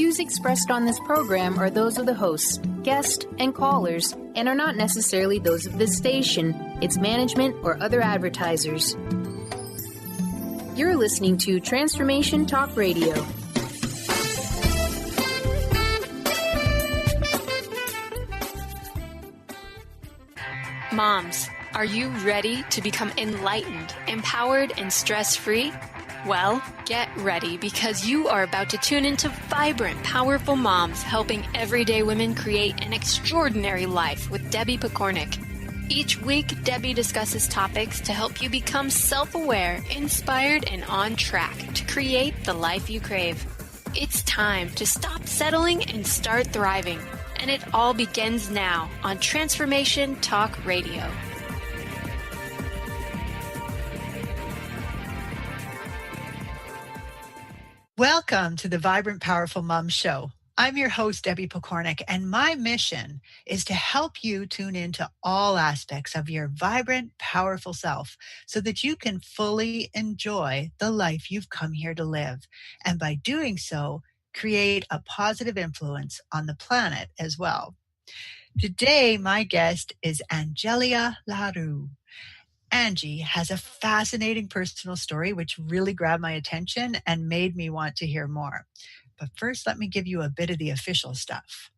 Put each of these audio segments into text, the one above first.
views expressed on this program are those of the hosts, guests, and callers, and are not necessarily those of this station, its management, or other advertisers. You're listening to Transformation Talk Radio. Moms, are you ready to become enlightened, empowered, and stress-free? Well, get ready because you are about to tune into vibrant, powerful moms helping everyday women create an extraordinary life with Debbie Pokornik. Each week, Debbie discusses topics to help you become self-aware, inspired, and on track to create the life you crave. It's time to stop settling and start thriving. And it all begins now on Transformation Talk Radio. Welcome to the Vibrant Powerful Mom Show. I'm your host, Debbie Pokornik, and my mission is to help you tune into all aspects of your vibrant, powerful self so that you can fully enjoy the life you've come here to live. And by doing so, create a positive influence on the planet as well. Today, my guest is Angelia LaRue. Angie has a fascinating personal story which really grabbed my attention and made me want to hear more. But first, let me give you a bit of the official stuff.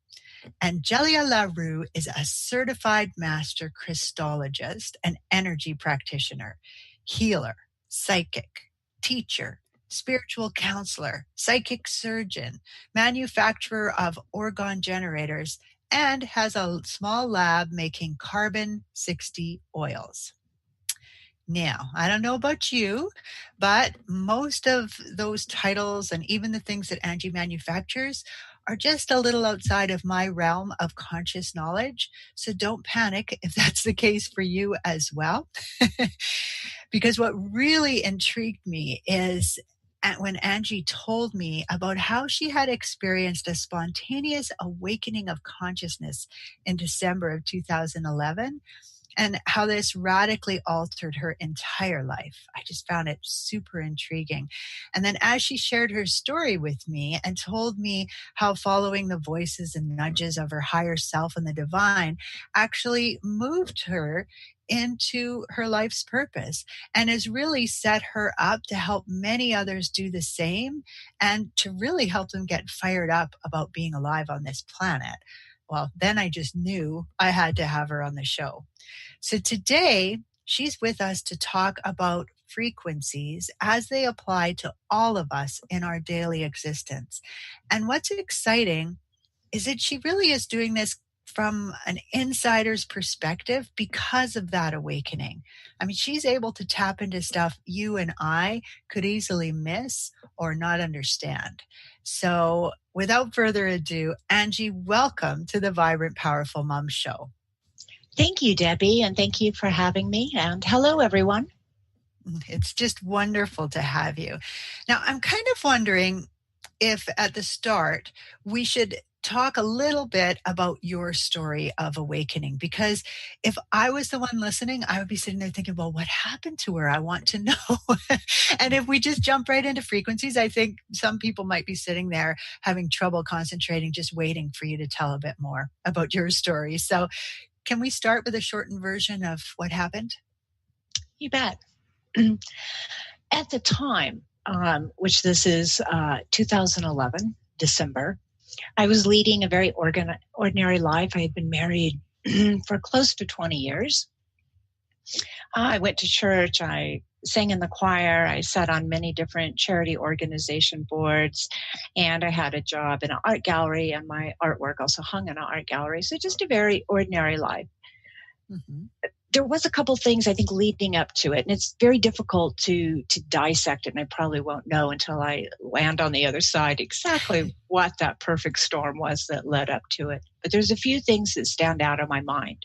Angelia LaRue is a certified master Christologist and energy practitioner, healer, psychic, teacher, spiritual counselor, psychic surgeon, manufacturer of orgone generators, and has a small lab making carbon-60 oils. Now, I don't know about you, but most of those titles and even the things that Angie manufactures are just a little outside of my realm of conscious knowledge. So don't panic if that's the case for you as well. Because what really intrigued me is when Angie told me about how she had experienced a spontaneous awakening of consciousness in December of 2011, and how this radically altered her entire life. I just found it super intriguing. And then as she shared her story with me and told me how following the voices and nudges of her higher self and the divine actually moved her into her life's purpose and has really set her up to help many others do the same and to really help them get fired up about being alive on this planet. Well, then I just knew I had to have her on the show. So today, she's with us to talk about frequencies as they apply to all of us in our daily existence. And what's exciting is that she really is doing this from an insider's perspective because of that awakening. I mean, she's able to tap into stuff you and I could easily miss or not understand. So without further ado, Angie, welcome to the Vibrant Powerful Mom Show. Thank you, Debbie, and thank you for having me. And hello, everyone. It's just wonderful to have you. Now, I'm kind of wondering if at the start we should talk a little bit about your story of awakening, because if I was the one listening, I would be sitting there thinking, well, what happened to her? I want to know. And if we just jump right into frequencies, I think some people might be sitting there having trouble concentrating, just waiting for you to tell a bit more about your story. So can we start with a shortened version of what happened? You bet. At the time, which this is 2011, December, I was leading a very ordinary life. I had been married for close to 20 years. I went to church. I sang in the choir. I sat on many different charity organization boards, and I had a job in an art gallery, and my artwork also hung in an art gallery. So just a very ordinary life. Mm-hmm. There was a couple things I think leading up to it, and it's very difficult to dissect it, and I probably won't know until I land on the other side exactly what that perfect storm was that led up to it. But there's a few things that stand out in my mind.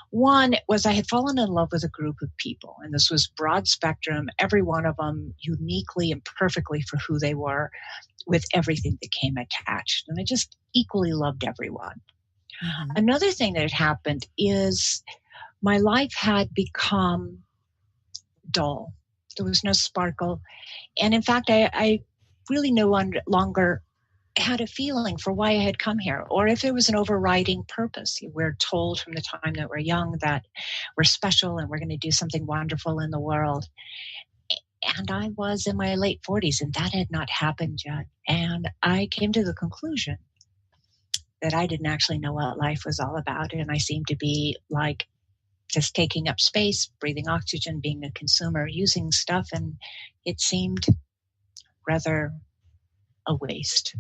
One was I had fallen in love with a group of people, and this was broad spectrum, every one of them uniquely and perfectly for who they were, with everything that came attached. And I just equally loved everyone. Mm-hmm. Another thing that had happened is my life had become dull. There was no sparkle. And in fact, I really no longer had a feeling for why I had come here, or if there was an overriding purpose. We're told from the time that we're young that we're special and we're going to do something wonderful in the world. And I was in my late 40s, and that had not happened yet. And I came to the conclusion that I didn't actually know what life was all about. And I seemed to be like just taking up space, breathing oxygen, being a consumer, using stuff. And it seemed rather a waste.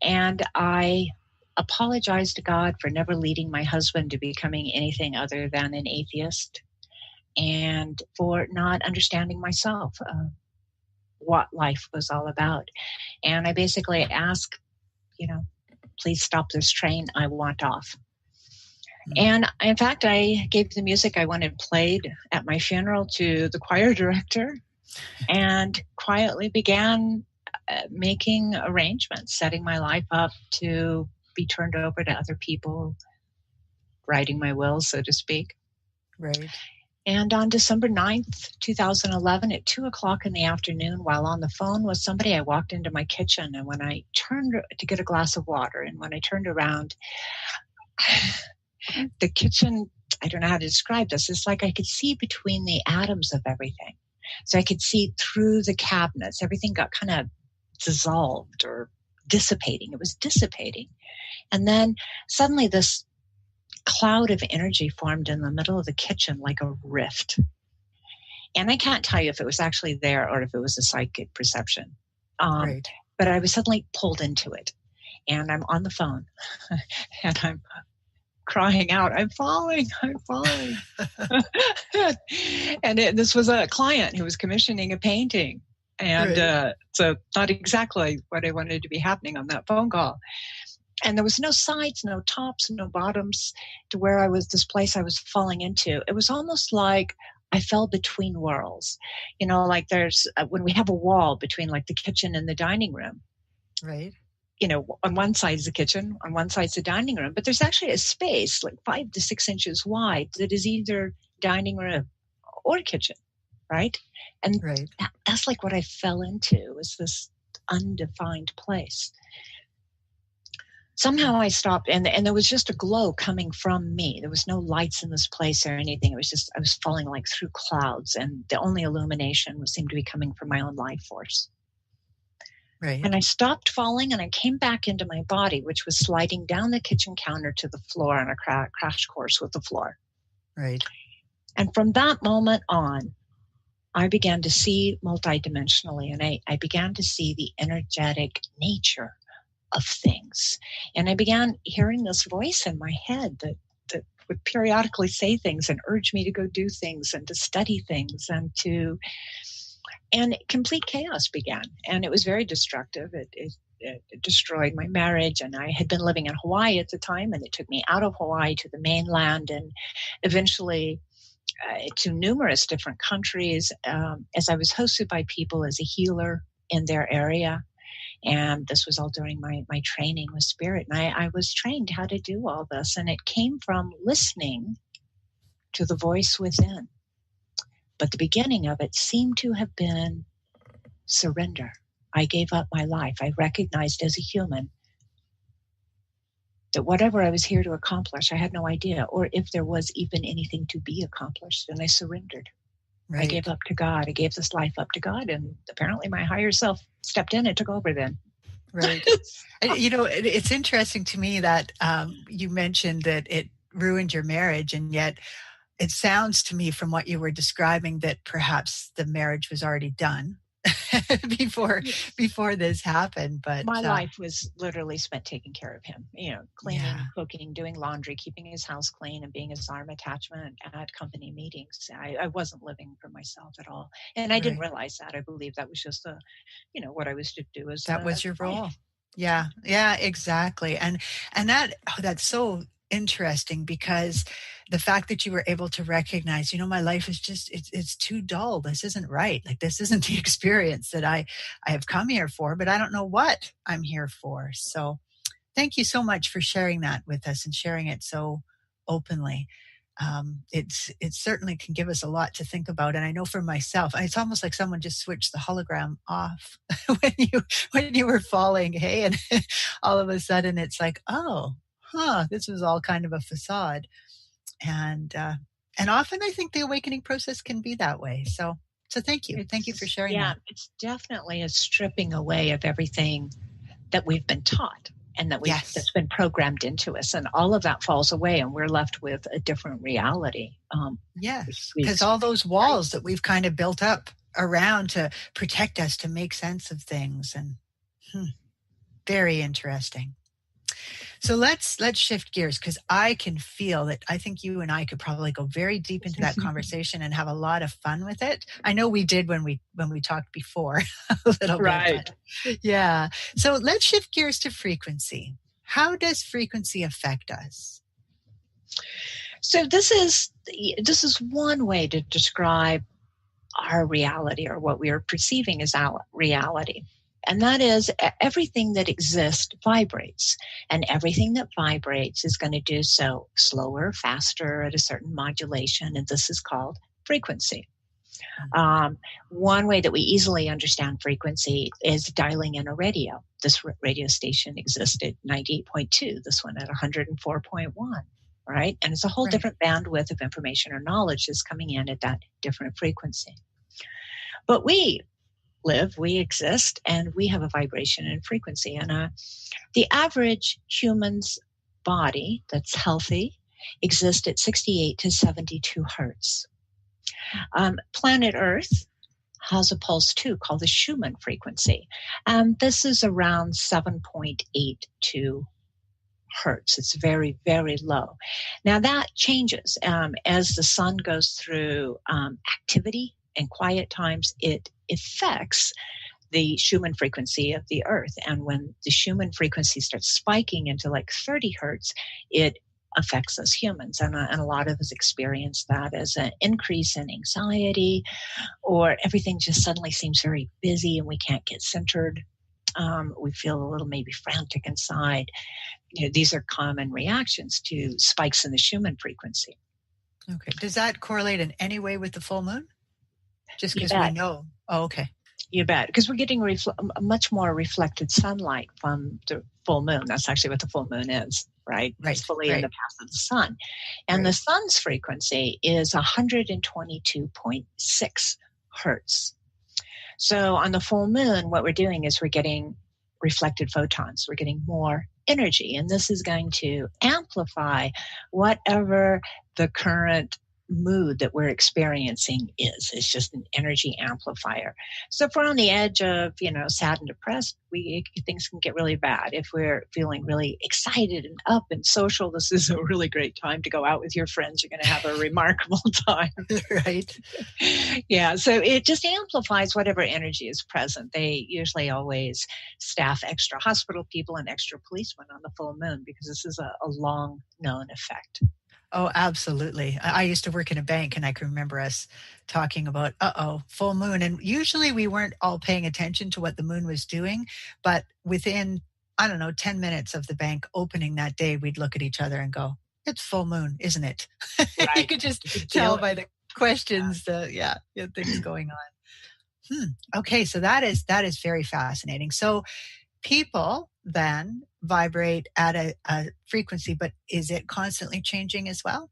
And I apologized to God for never leading my husband to becoming anything other than an atheist, and for not understanding myself what life was all about. And I basically asked, please stop this train. I want off. And in fact, I gave the music I wanted played at my funeral to the choir director and quietly began making arrangements, setting my life up to be turned over to other people, writing my will, so to speak. Right. And on December 9th, 2011, at 2 o'clock in the afternoon, while on the phone with somebody, I walked into my kitchen. And when I turned to get a glass of water, and when I turned around, the kitchen, I don't know how to describe this. It's like I could see between the atoms of everything. So I could see through the cabinets. Everything got kind of dissolved or dissipating. It was dissipating. And then suddenly this cloud of energy formed in the middle of the kitchen like a rift. And I can't tell you if it was actually there or if it was a psychic perception. Right. But I was suddenly pulled into it. And I'm on the phone and I'm crying out, I'm falling. And this was a client who was commissioning a painting. And Right. So not exactly what I wanted to be happening on that phone call. And there was no sides, no tops, no bottoms to where this place I was falling into. It was almost like I fell between worlds. Like there's, when we have a wall between like the kitchen and the dining room. Right. On one side is the kitchen, on one side is the dining room, but there's actually a space like 5 to 6 inches wide that is either dining room or kitchen, right? And Right. that's like what I fell into, was this undefined place. Somehow I stopped, and there was just a glow coming from me. There was no lights in this place or anything. It was just, I was falling like through clouds, and the only illumination seemed to be coming from my own life force. Right. And I stopped falling, and I came back into my body, which was sliding down the kitchen counter to the floor on a crash course with the floor. Right. And from that moment on, I began to see multidimensionally, and I began to see the energetic nature of things. And I began hearing this voice in my head that would periodically say things and urge me to go do things and to study things and complete chaos began. And it was very destructive. It destroyed my marriage. And I had been living in Hawaii at the time, and it took me out of Hawaii to the mainland and eventually to numerous different countries as I was hosted by people as a healer in their area. And this was all during my training with spirit. And I was trained how to do all this. And it came from listening to the voice within. But the beginning of it seemed to have been surrender. I gave up my life. I recognized as a human that whatever I was here to accomplish, I had no idea, or if there was even anything to be accomplished. And I surrendered. Right. I gave up to God. I gave this life up to God. And apparently my higher self stepped in and took over then. Right. It's interesting to me that you mentioned that it ruined your marriage, and yet it sounds to me from what you were describing that perhaps the marriage was already done before this happened. But my life was literally spent taking care of him, cleaning, cooking, doing laundry, keeping his house clean, and being his arm attachment at company meetings. I wasn't living for myself at all. And I didn't realize that. I believe that was just what I was to do. That was your role. Yeah. Yeah, exactly. And that's so interesting, because the fact that you were able to recognize, my life is just, it's too dull. This isn't right. Like, this isn't the experience that I have come here for, but I don't know what I'm here for. So thank you so much for sharing that with us and sharing it so openly. it certainly can give us a lot to think about. And I know for myself, it's almost like someone just switched the hologram off when you were falling, hey, and all of a sudden it's like, oh, this was all kind of a facade. And often I think the awakening process can be that way. So thank you. Thank you for sharing that. It's definitely a stripping away of everything that we've been taught and that's been programmed into us. And all of that falls away and we're left with a different reality. Yes, because all those walls that we've kind of built up around to protect us, to make sense of things. And very interesting. So let's shift gears, because I can feel that I think you and I could probably go very deep into that conversation and have a lot of fun with it. I know we did when we talked before a little bit. But yeah. So let's shift gears to frequency. How does frequency affect us? So this is one way to describe our reality, or what we are perceiving as our reality. And that is, everything that exists vibrates, and everything that vibrates is going to do so slower, faster, at a certain modulation, and this is called frequency. One way that we easily understand frequency is dialing in a radio. This radio station exists at 98.2, this one at 104.1, right? And it's a whole different bandwidth of information or knowledge that's coming in at that different frequency. But we exist, and we have a vibration and frequency. And the average human's body that's healthy exists at 68 to 72 hertz. Planet Earth has a pulse too, called the Schumann frequency. And this is around 7.82 hertz. It's very, very low. Now that changes as the sun goes through activity and quiet times. It affects the Schumann frequency of the Earth. And when the Schumann frequency starts spiking into like 30 hertz, it affects us humans. And a lot of us experience that as an increase in anxiety, or everything just suddenly seems very busy and we can't get centered. We feel a little maybe frantic inside. These are common reactions to spikes in the Schumann frequency. Okay. Does that correlate in any way with the full moon? Just because we know. Oh, okay. You bet. Because we're getting much more reflected sunlight from the full moon. That's actually what the full moon is, right? It's fully in the path of the sun. And the sun's frequency is 122.6 hertz. So on the full moon, what we're doing is we're getting reflected photons. We're getting more energy. And this is going to amplify whatever the current mood that we're experiencing is. It's just an energy amplifier. So if we're on the edge of, sad and depressed, things can get really bad. If we're feeling really excited and up and social, this is a really great time to go out with your friends. You're going to have a remarkable time. Right. Yeah. So it just amplifies whatever energy is present. They usually always staff extra hospital people and extra policemen on the full moon, because this is a long known effect. Oh, absolutely. I used to work in a bank, and I can remember us talking about, full moon. And usually we weren't all paying attention to what the moon was doing. But within, 10 minutes of the bank opening that day, we'd look at each other and go, it's full moon, isn't it? Right. You could just tell by the questions, things going on. Okay, so that is very fascinating. So people then vibrate at a frequency, but is it constantly changing as well?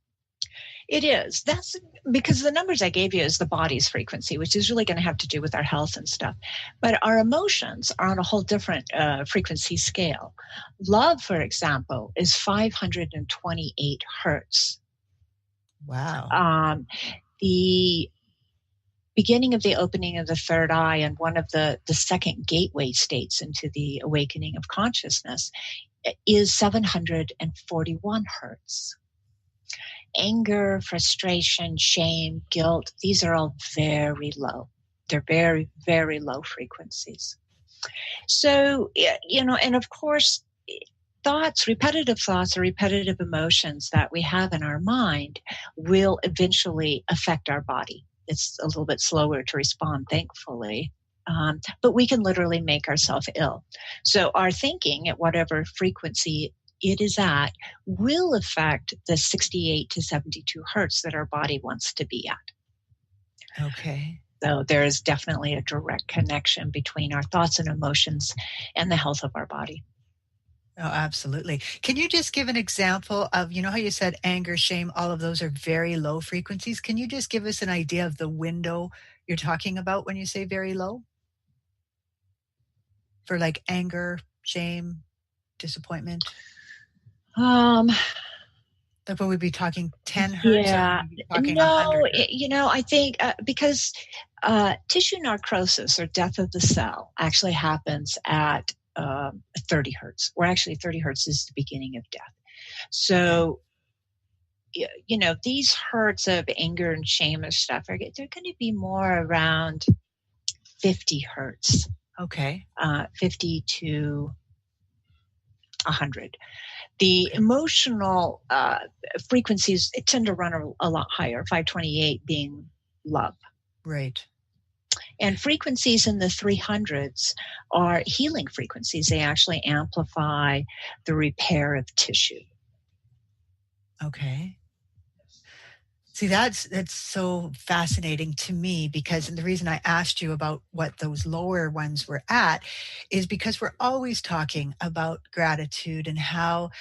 It is. That's because the numbers I gave you is the body's frequency, which is really going to have to do with our health and stuff. But our emotions are on a whole different frequency scale. Love, for example, is 528 hertz. Wow. The beginning of the opening of the third eye and one of the second gateway states into the awakening of consciousness is 741 hertz. Anger, frustration, shame, guilt, these are all very low. They're very, very low frequencies. So, and of course, repetitive thoughts or repetitive emotions that we have in our mind will eventually affect our body. It's a little bit slower to respond, thankfully, but we can literally make ourselves ill. So our thinking at whatever frequency it is at will affect the 68 to 72 hertz that our body wants to be at. Okay. So there is definitely a direct connection between our thoughts and emotions and the health of our body. Oh, absolutely. Can you just give an example of, how you said anger, shame, all of those are very low frequencies? Can you just give us an idea of the window you're talking about when you say very low? For like anger, shame, disappointment? Like when we'd be talking 10 hertz or Yeah, would we be talking no, 100 hertz? I think because tissue necrosis or death of the cell actually happens at 30 hertz, or actually 30 hertz is the beginning of death. So, these hertz of anger and shame and stuff, they're going to be more around 50 hertz. Okay. 50 to 100. The emotional frequencies tend to run a lot higher, 528 being love. Right. And frequencies in the 300s are healing frequencies. They actually amplify the repair of tissue. Okay. See, that's so fascinating to me because, and the reason I asked you about what those lower ones were at is because we're always talking about gratitude and how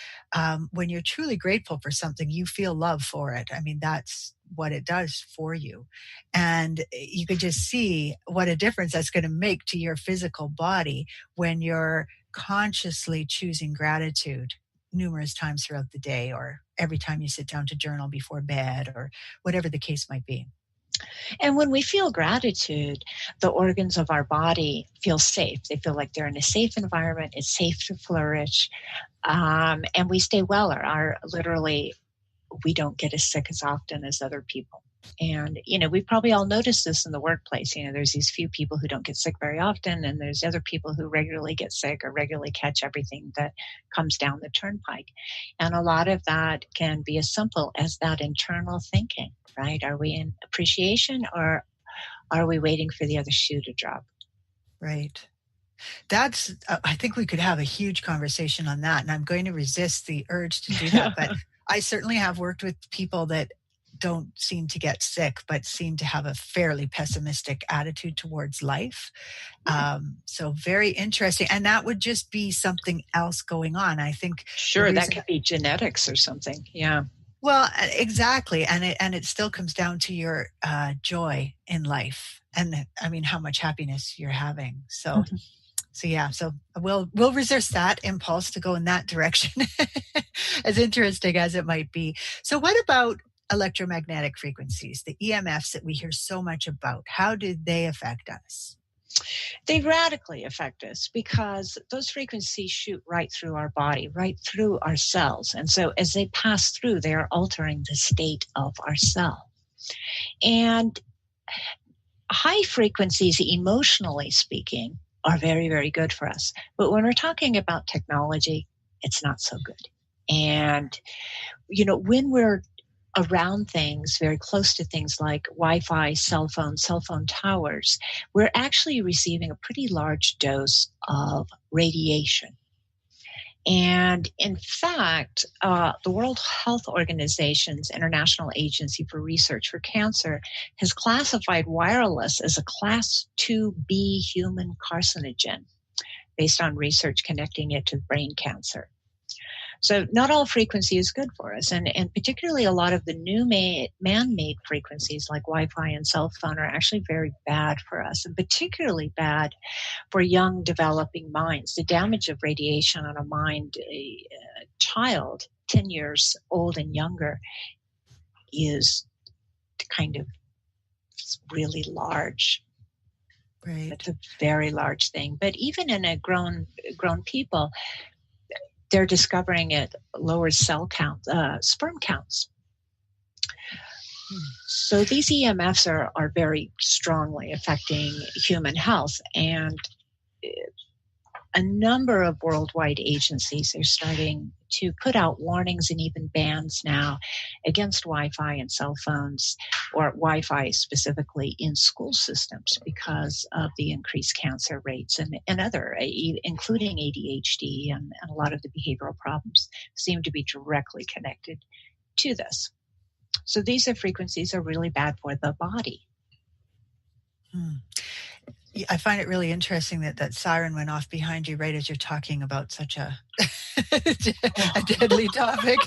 when you're truly grateful for something, you feel love for it. I mean, that's what it does for you. And you could just see what a difference that's going to make to your physical body when you're consciously choosing gratitude numerous times throughout the day, or every time you sit down to journal before bed, or whatever the case might be. And when we feel gratitude, the organs of our body feel safe. They feel like they're in a safe environment. It's safe to flourish. And we stay well. Literally, we don't get as sick as often as other people. And, we probably all noticed this in the workplace. There's these few people who don't get sick very often, and there's other people who regularly get sick or regularly catch everything that comes down the turnpike. And a lot of that can be as simple as that internal thinking, right? Are we in appreciation, or are we waiting for the other shoe to drop? Right. That's, I think we could have a huge conversation on that. And I'm going to resist the urge to do that. But I certainly have worked with people that don't seem to get sick, but seem to have a fairly pessimistic attitude towards life. So very interesting. And that would just be something else going on. I think. Sure, that could be genetics or something. Yeah. Well, exactly. And it still comes down to your joy in life. And I mean, how much happiness you're having. So, so we'll resist that impulse to go in that direction, as interesting as it might be. So what about electromagnetic frequencies, the EMFs that we hear so much about? How do they affect us? They radically affect us because those frequencies shoot right through our body, right through our cells. And so as they pass through, they are altering the state of our cell. And high frequencies, emotionally speaking, are very, very good for us. But when we're talking about technology, it's not so good. And, when we're around things, very close to things like Wi-Fi, cell phone towers, we're actually receiving a pretty large dose of radiation. And in fact, the World Health Organization's International Agency for Research for Cancer has classified wireless as a Class 2B human carcinogen based on research connecting it to brain cancer. So not all frequency is good for us. And particularly a lot of the new man-made frequencies like Wi-Fi and cell phone are actually very bad for us, and particularly bad for young developing minds. The damage of radiation on a mind, a child 10 years old and younger, is kind of really large. Right. It's a very large thing. But even in a grown people, they're discovering it lowers cell count, sperm counts. So these EMFs are very strongly affecting human health, and a number of worldwide agencies are starting to put out warnings and even bans now against Wi-Fi and cell phones, or Wi-Fi specifically in school systems, because of the increased cancer rates and other, including ADHD and a lot of the behavioral problems seem to be directly connected to this. So these frequencies are really bad for the body. I find it really interesting that siren went off behind you right as you're talking about such a deadly topic.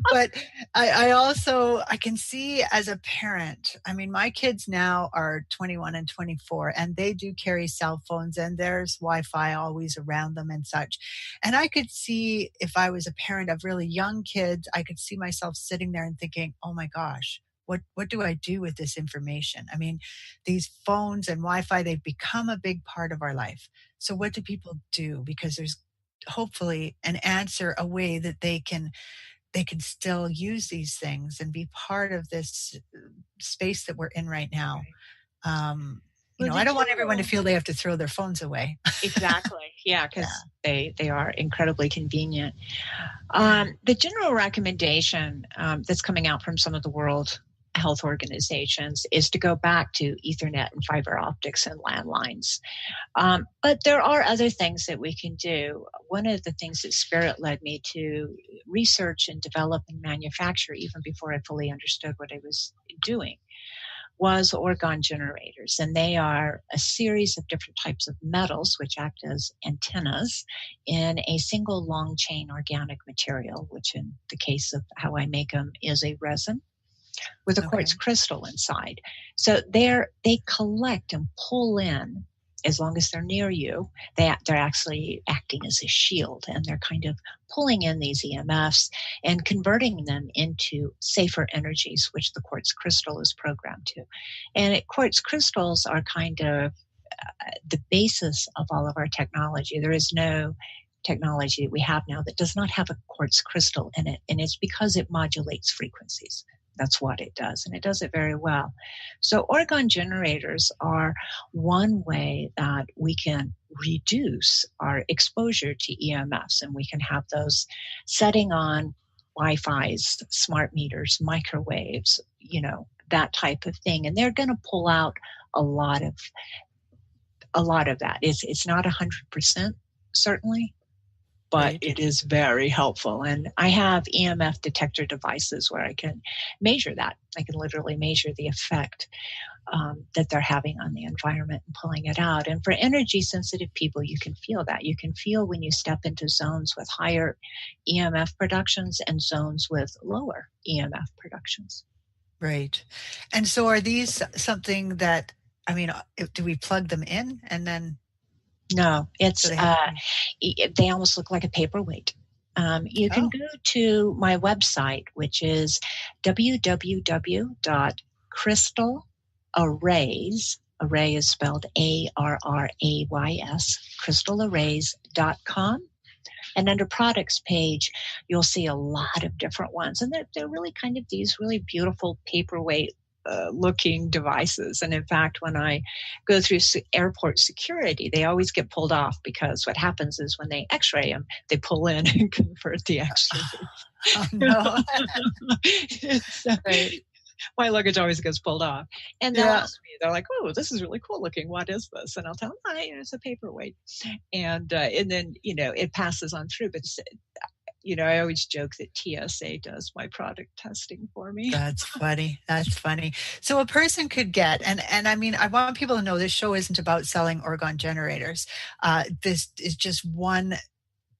But I can see as a parent, I mean, my kids now are 21 and 24, and they do carry cell phones, and there's Wi-Fi always around them and such. And I could see, if I was a parent of really young kids, I could see myself sitting there and thinking, oh my gosh, what do I do with this information? I mean, these phones and Wi-Fi, they've become a big part of our life. So what do people do? Because there's hopefully an answer, a way that they can still use these things and be part of this space that we're in right now. I don't want everyone to feel they have to throw their phones away. Exactly. Yeah, because they are incredibly convenient. The general recommendation that's coming out from some of the World Health organizations is to go back to Ethernet and fiber optics and landlines. But there are other things that we can do. One of the things that Spirit led me to research and develop and manufacture, even before I fully understood what I was doing, was orgone generators. And they are a series of different types of metals which act as antennas in a single long chain organic material, which in the case of how I make them is a resin with a quartz crystal inside. So they collect and pull in, as long as they're near you, they're actually acting as a shield, and they're kind of pulling in these EMFs and converting them into safer energies, which the quartz crystal is programmed to. And quartz crystals are kind of the basis of all of our technology. There is no technology that we have now that does not have a quartz crystal in it, and it's because it modulates frequencies. That's what it does, and it does it very well. So orgone generators are one way that we can reduce our exposure to EMFs, and we can have those setting on Wi-Fi's, smart meters, microwaves, that type of thing. And they're going to pull out a lot of that. It's not 100%, certainly, but it is very helpful. And I have EMF detector devices where I can measure that. I can literally measure the effect that they're having on the environment and pulling it out. And for energy sensitive people, you can feel that. You can feel when you step into zones with higher EMF productions and zones with lower EMF productions. Right. And so are these something that, do we plug them in and then? No, it's they almost look like a paperweight. You can go to my website, which is www.crystal.arrays. Array is spelled ARRAYS, crystalarrays.com. And under products page, you'll see a lot of different ones. And they're really kind of these really beautiful paperweight looking devices. And in fact, when I go through airport security, they always get pulled off, because what happens is when they x-ray them, they pull in and convert the x-ray. Oh, no. My luggage always gets pulled off. And they'll ask me, they're like, oh, this is really cool looking. What is this? And I'll tell them, it's a paperweight. And then, it passes on through. But I always joke that TSA does my product testing for me. That's funny. So a person could get, and I want people to know this show isn't about selling orgone generators. This is just one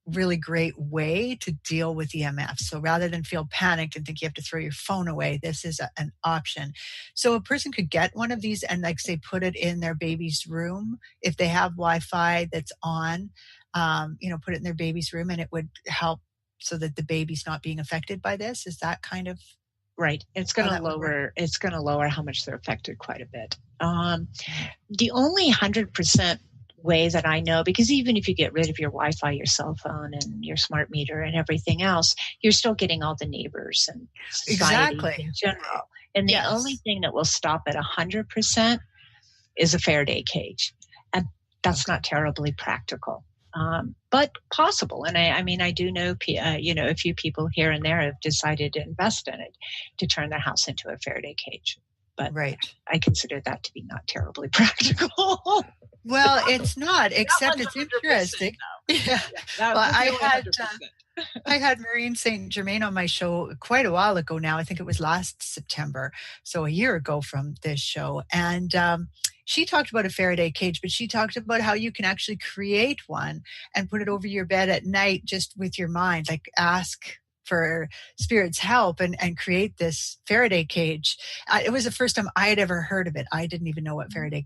really great way to deal with EMF. So rather than feel panicked and think you have to throw your phone away, this is an option. So a person could get one of these and, like, say, put it in their baby's room if they have Wi-Fi that's on. Put it in their baby's room, and it would help so that the baby's not being affected by this. Is that kind of right? It's going to lower. It's going to lower how much they're affected quite a bit. The only 100% way that I know, because even if you get rid of your Wi-Fi, your cell phone, and your smart meter and everything else, you're still getting all the neighbors and society in general. And the only thing that will stop at 100% is a Faraday cage, and that's not terribly practical. but possible. And I mean, I do know, a few people here and there have decided to invest in it to turn their house into a Faraday cage. But right. I consider that to be not terribly practical. Well, it's not, except it's interesting. Yeah. Well, I had Maureen St. Germain on my show quite a while ago now. I think it was last September, so a year ago from this show. And she talked about a Faraday cage, but she talked about how you can actually create one and put it over your bed at night just with your mind, like ask for spirit's help and create this Faraday cage. It was the first time I had ever heard of it. I didn't even know what Faraday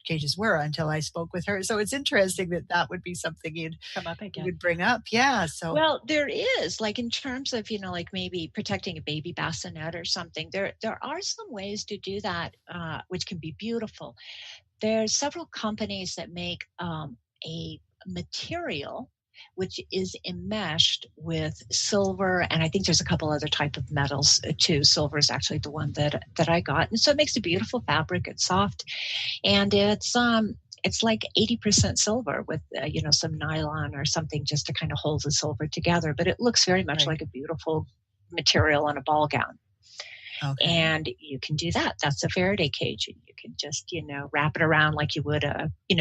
cages were until I spoke with her. So it's interesting that would be something you'd come up again. You would bring up. Yeah. So, well, there is, like, in terms of, like maybe protecting a baby bassinet or something, there are some ways to do that, which can be beautiful. There's several companies that make a material which is enmeshed with silver, and I think there's a couple other type of metals too. Silver is actually the one that I got, and so it makes a beautiful fabric. It's soft, and it's like 80% silver with some nylon or something just to kind of hold the silver together. But it looks very much like a beautiful material on a ball gown. Okay. And you can do that. That's a Faraday cage. And you can just, wrap it around like you would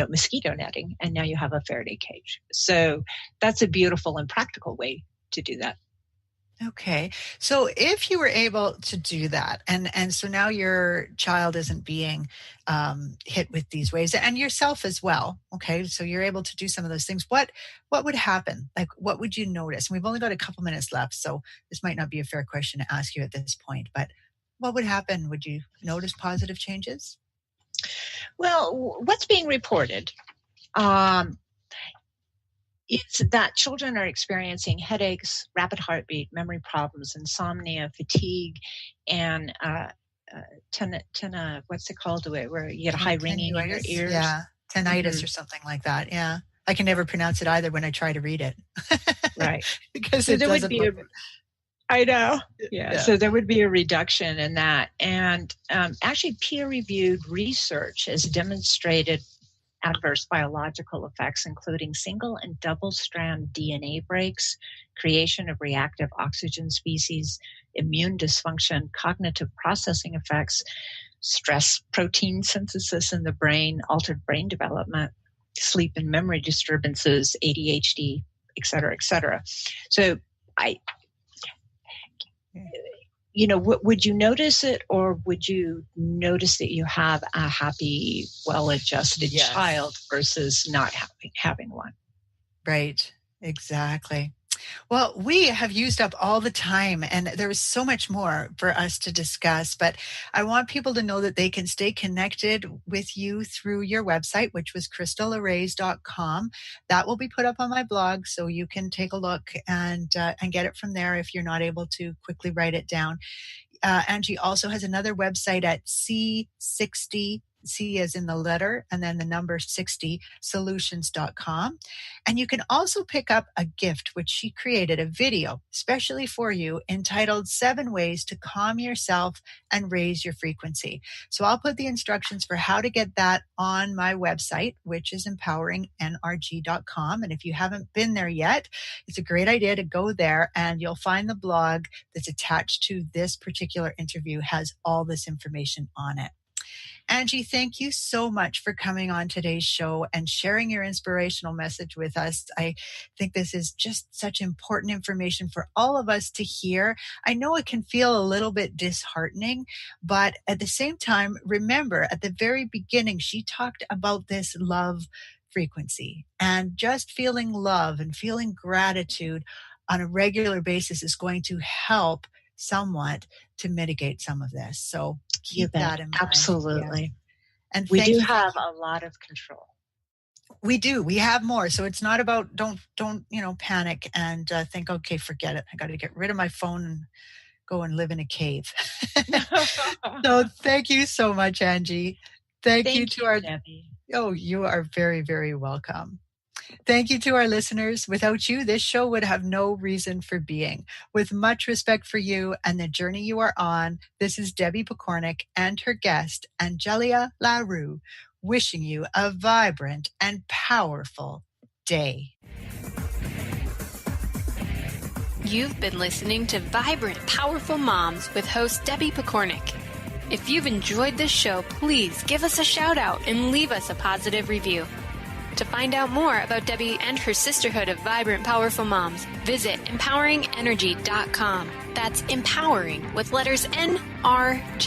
mosquito netting. And now you have a Faraday cage. So that's a beautiful and practical way to do that. Okay. So if you were able to do that, and so now your child isn't being hit with these waves, and yourself as well. Okay. So you're able to do some of those things. What would happen? Like, what would you notice? And we've only got a couple minutes left, so this might not be a fair question to ask you at this point, but what would happen? Would you notice positive changes? Well, what's being reported? It's that children are experiencing headaches, rapid heartbeat, memory problems, insomnia, fatigue, and what's it called? Where you get a high ringing in your ears? Yeah, tinnitus or something like that. Yeah, I can never pronounce it either when I try to read it. Right, because so there would be I know. Yeah. So there would be a reduction in that, and actually, peer-reviewed research has demonstrated adverse biological effects, including single and double-strand DNA breaks, creation of reactive oxygen species, immune dysfunction, cognitive processing effects, stress protein synthesis in the brain, altered brain development, sleep and memory disturbances, ADHD, et cetera, et cetera. So would you notice it, or would you notice that you have a happy, well-adjusted child versus not having one? Right. Exactly. Well, we have used up all the time, and there is so much more for us to discuss, but I want people to know that they can stay connected with you through your website, which was crystallarrays.com. That will be put up on my blog, so you can take a look and get it from there if you're not able to quickly write it down. Angie also has another website at C60, C as in the letter, and then the number 60 solutions.com. And you can also pick up a gift, which she created, a video especially for you entitled 7 Ways to Calm Yourself and Raise Your Frequency. So I'll put the instructions for how to get that on my website, which is empoweringnrg.com. And if you haven't been there yet, it's a great idea to go there, and you'll find the blog that's attached to this particular interview has all this information on it. Angie, thank you so much for coming on today's show and sharing your inspirational message with us. I think this is just such important information for all of us to hear. I know it can feel a little bit disheartening, but at the same time, remember, at the very beginning, she talked about this love frequency, and just feeling love and feeling gratitude on a regular basis is going to help somewhat to mitigate some of this. So keep that in mind. Absolutely. Yeah. And we do have a lot of control. We do. We have more. So it's not about don't panic and think, okay, forget it. I got to get rid of my phone and go and live in a cave. So thank you so much, Angie. Thank you to our Debbie. Oh, you are very, very welcome. Thank you to our listeners. Without you, this show would have no reason for being. With much respect for you and the journey you are on, this is Debbie Pokornik and her guest, Angelia LaRue, wishing you a vibrant and powerful day. You've been listening to Vibrant, Powerful Moms with host Debbie Pokornik. If you've enjoyed this show, please give us a shout out and leave us a positive review. To find out more about Debbie and her sisterhood of Vibrant, Powerful Moms, visit empoweringenergy.com. That's empowering with letters NRG.com.